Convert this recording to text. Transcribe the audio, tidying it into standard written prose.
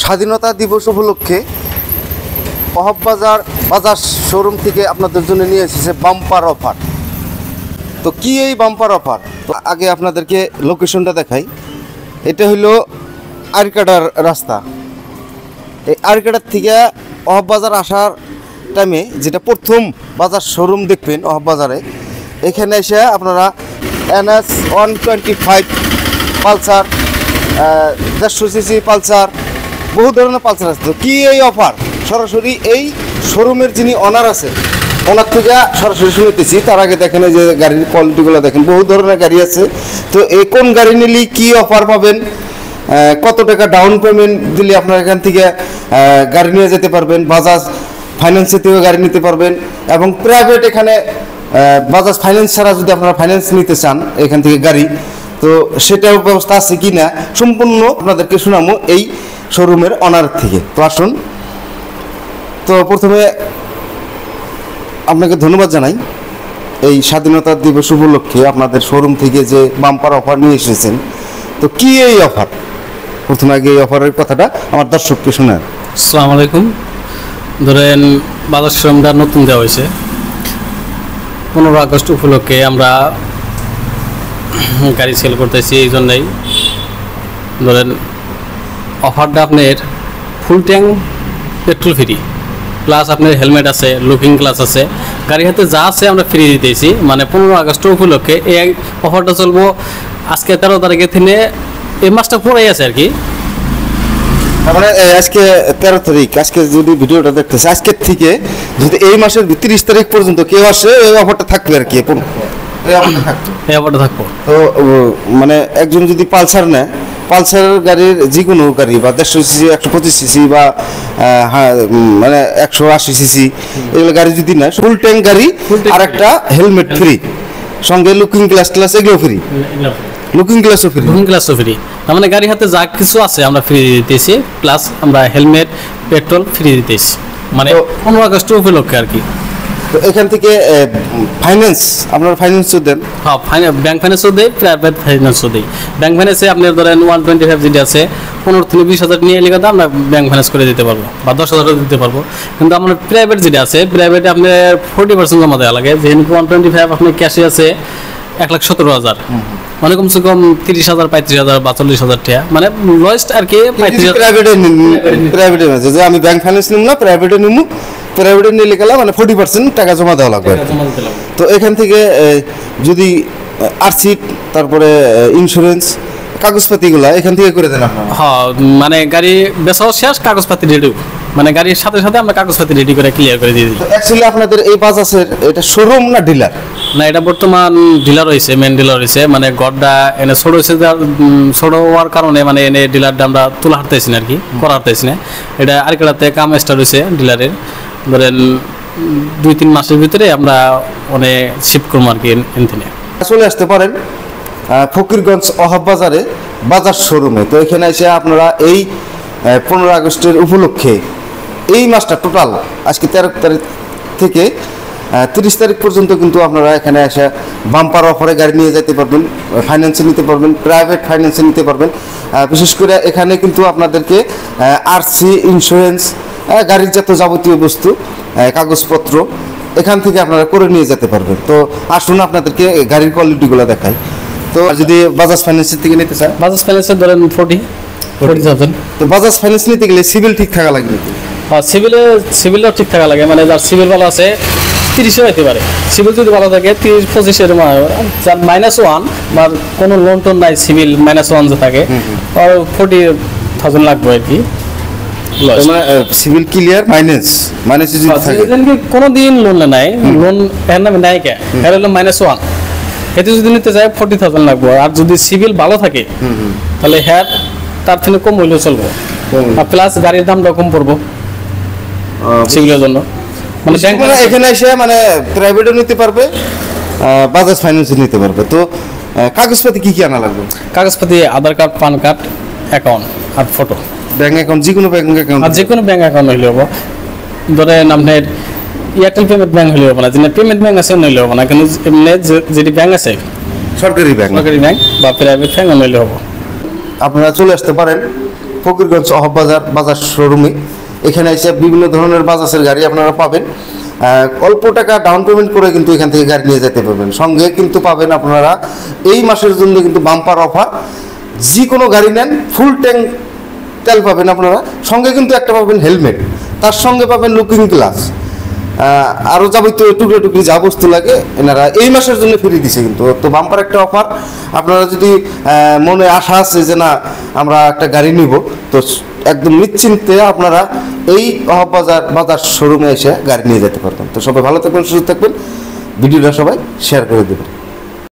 স্বাধীনতা দিবস উপলক্ষে অহব বাজার শোরুম থেকে আপনাদের জন্য নিয়ে এসেছে বাম্পার অফার। তো কি এই বাম্পার অফার? তো আগে আপনাদেরকে লোকেশনটা দেখাই। এটা হইল আরকাটার রাস্তা। এই আরকাটার থেকে অহব বাজার আসার টাইমে যেটা প্রথম বাজার শোরুম দেখবেন অহব বাজারে, এখানে এসে আপনারা NS 125 পালসার, 150 সিসি পালসার, বহু ধরনের পালসার আছে। তো কী এই অফার? সরাসরি এই শোরুমের যিনি অনার আছে ওনার থেকে সরাসরি শুনতেছি। তার আগে দেখেন যে গাড়ির কোয়ালিটিগুলো দেখেন, বহু ধরনের গাড়ি আছে। তো এই কোন গাড়ি নিলে কী অফার পাবেন, কত টাকা ডাউন পেমেন্ট দিলে আপনারা এখান থেকে গাড়ি নিয়ে যেতে পারবেন, বাজাজ ফাইন্যান্সের থেকেও গাড়ি নিতে পারবেন, এবং প্রাইভেট এখানে বাজাজ ফাইন্যান্স ছাড়া যদি আপনারা ফাইন্যান্স নিতে চান এখান থেকে গাড়ি, তো সেটাও ব্যবস্থা আছে কি না সম্পূর্ণ আপনাদেরকে শোনাবো এই শোরুমের অনার থেকে। তো আসুন। তো প্রথমে আপনাকে ধন্যবাদ জানাই এই স্বাধীনতা দিবস উপলক্ষে আপনাদের শোরুম থেকে যে বাম্পার অফার নিয়ে এসেছেন। তো কি এই অফার? প্রথমে আগে এই অফারের কথাটা আমার দর্শককে শোনান। আসসালামু আলাইকুম। ধরেন বাজার শোরুমটা নতুন দেওয়া হয়েছে 15 আগস্ট উপলক্ষে। আমরা গাড়ি সেল করতেছি, এই জন্যই ধরেন অফারটা আপনার full tank petrol free, plus আপনার হেলমেট আছে, লুকিং গ্লাস আছে, গাড়ির হাতে যা আছে আমরা ফ্রি দিতেছি। মানে 15 আগস্ট উপলক্ষে এই অফারটা চলবো আজকে 13 তারিখে থেকে, এই মাসটা পুরাই আছে আর কি। মানে আজকে 13 তারিখ, আজকে যদি ভিডিওটা দেখতেছে আজকের থেকে যদি এই মাসের 30 তারিখ পর্যন্ত কেউ আসে এই অফারটা থাকবে আর কি। এই অফারটা থাকবো। তো মানে একজন যদি পালসার নেয়, পালসার গাড়ির যে কোনো গাড়ি বা 150 সিসি, 125 সিসি বা মানে 180 সিসি এগুলো গাড়ি যদি নেয়, ফুল ট্যাঙ্ক গাড়ি আর একটা হেলমেট ফ্রি, সঙ্গে লুকিং গ্লাস এগুলো ফ্রি, লুকিং গ্লাসও ফ্রি। তার মানে গাড়ির হাতে যা কিছু আছে আমরা ফ্রি দিতেছি, প্লাস আমরা হেলমেট, পেট্রোল ফ্রি দিতেছি, মানে 15 আগস্ট উপলক্ষে আর কি। তো এখান থেকে ফাইন্যান্স আপনারা ফাইন্যান্সও দেন? হ্যাঁ, ব্যাংক ফাইন্যান্সও দেয়, প্রাইভেট ফাইন্যান্সও দেয়। ব্যাংক ফাইন্যান্সে আপনার ধরেন 125 যেটা আছে 15 থেকে 20,000 নিয়ে এলে আমরা ব্যাংক ফাইন্যান্স করে দিতে পারবো, বা 10,000 দিতে পারবো। কিন্তু আমার প্রাইভেট যেটা আছে, প্রাইভেটে আপনার 40% জমা দেওয়া লাগে। যেহেতু 125 আপনার ক্যাশে আছে 1,17,000, মানে কমসে কম 30,000, 35,000 বা 40,000 টাকা, মানে লয়েস্ট আর কি। প্রাইভেটে যে আমি ব্যাংক ফাইন্যান্স নিব না, প্রাইভেটে নিব, প্রাইভেটে নিলে গেলে মানে 40% টাকা জমা দেওয়া লাগবে। তো এখান থেকে যদি আরসিট, তারপরে ইন্স্যুরেন্স, কাগজপাতিগুলো এখান থেকে করে দেন আপনারা? হ্যাঁ, মানে গাড়ি বেচাও শেষ, কাগজপাতি রেডি, মানে গাড়ির সাথে সাথে আমরা কাগজপাতি রেডি করে ক্লিয়ার করে দিয়ে দিই। অ্যাকচুয়ালি আপনাদের এই বাজাজের এটা শোরুম না ডিলার? না, এটা বর্তমান ডিলার হয়েছে, মেন ডিলার হয়েছে। মানে গড্ডা এনে ছোট হয়েছে, ছোট হওয়ার কারণে মানে এনে ডিলারটা আমরা তোলা হারতেছি না আর কি, করা হারতেছি না। এটা আরেকটাতে কাম স্টার্ট হয়েছে ডিলারের। ধরেন 2-3 মাসের ভিতরে আমরা অনেক শিফট করবো আর কি। এনথিনে চলে আসতে পারেন ফকিরগঞ্জ অহব বাজারে বাজার শোরুমে। তো এখানে এসে আপনারা এই 15 আগস্টের উপলক্ষে এই মাসটা টোটাল আজকে 13 তারিখ থেকে 30 তারিখ পর্যন্ত কিন্তু আপনারা এখানে এসে বাম্পার অফারে গাড়ি নিয়ে যেতে পারবেন, ফাইন্যান্সে নিতে পারবেন, প্রাইভেট ফাইন্যান্সে নিতে পারবেন। বিশেষ করে এখানে কিন্তু আপনাদেরকে আরসি, ইন্স্যুরেন্স, গাড়ির যত যাবতীয় বস্তু, কাগজপত্র এখান থেকে আপনারা করে নিয়ে যেতে পারবেন। তো আসুন আপনাদেরকে গাড়ির কোয়ালিটিগুলো দেখাই। তো যদি বাজাজ ফাইন্যান্সের থেকে নিতে চান, বাজাজ ফাইন্যান্সের ধরেন 40,000। তো বাজাজ ফাইন্যান্স নিতে গেলে সিভিল ঠিক থাকা লাগবে? হ্যাঁ, সিভিলও ঠিক থাকা লাগে। মানে যার সিভিল ভালো আছে 30-এ হইতে পারে। সিভিল যদি ভালো থাকে 30-25 এর, যার -1 বা কোনো লোন টোন নাই, সিভিল -1 যে থাকে, আর 40,000 লাগবে আর কি। সিভিল ক্লিয়ার মাইনাস যদি থাকে, কোনো দিন লোন নাই, লোন এর নামে নাই কে, এর হলো -1, এতে যদি নিতে চাই 40,000 লাগবে। আর যদি সিভিল ভালো থাকে তাহলে হ্যাঁ তার থেকে কম হইলেও চলবো, আর প্লাস গাড়ির দামটা কম পড়বো সিভিলের জন্য। মানে এখানে এসে মানে প্রাইভেটও নিতে পারবে, বাজাজ ফাইন্যান্সও নিতে পারবে। তো কাগজপাতি কি আনা লাগবে? কাগজপাতি আধার কার্ড, পান কার্ড, অ্যাকাউন্ট আর ফটো। ব্যাংক অ্যাকাউন্ট, যে কোনো ব্যাংক অ্যাকাউন্ট? আর যে কোনো ব্যাংক অ্যাকাউন্ট হইলে হবো। ধরেন আপনার এয়ারটেল পেমেন্ট ব্যাংক হইলে হবে না, যেটা পেমেন্ট ব্যাংক আছে হইলে হবে না, কিন্তু এমনি যেটি ব্যাংক আছে সরকারি ব্যাংক বা প্রাইভেট ব্যাংক হইলে হবো। আপনারা চলে আসতে পারেন ফকিরগঞ্জ অহবাজার বাজার শোরুমে। এখানে এসে বিভিন্ন ধরনের বাজাজের গাড়ি আপনারা পাবেন। অল্প টাকা ডাউন পেমেন্ট করে কিন্তু এখান থেকে গাড়ি নিয়ে যেতে পারবেন। সঙ্গে কিন্তু পাবেন আপনারা এই মাসের জন্য কিন্তু বাম্পার অফার, যে কোনো গাড়ি নেন ফুল ট্যাঙ্ক তেল পাবেন আপনারা, সঙ্গে কিন্তু একটা পাবেন হেলমেট, তার সঙ্গে পাবেন লুকিং গ্লাস, আরও যাবতীয় টুকরো টুকরি যা বস্তু লাগে এনারা এই মাসের জন্য ফ্রি দিছে কিন্তু। তো বাম্পার একটা অফার, আপনারা যদি মনে আশা আছে যে না আমরা একটা গাড়ি নিব, তো একদম নিশ্চিন্তে আপনারা এই বাজার শোরুমে এসে গাড়ি নিয়ে যেতে পারবেন। তো সবাই ভালো থাকবেন, সুস্থ থাকবেন, ভিডিওটা সবাই শেয়ার করে দেবেন।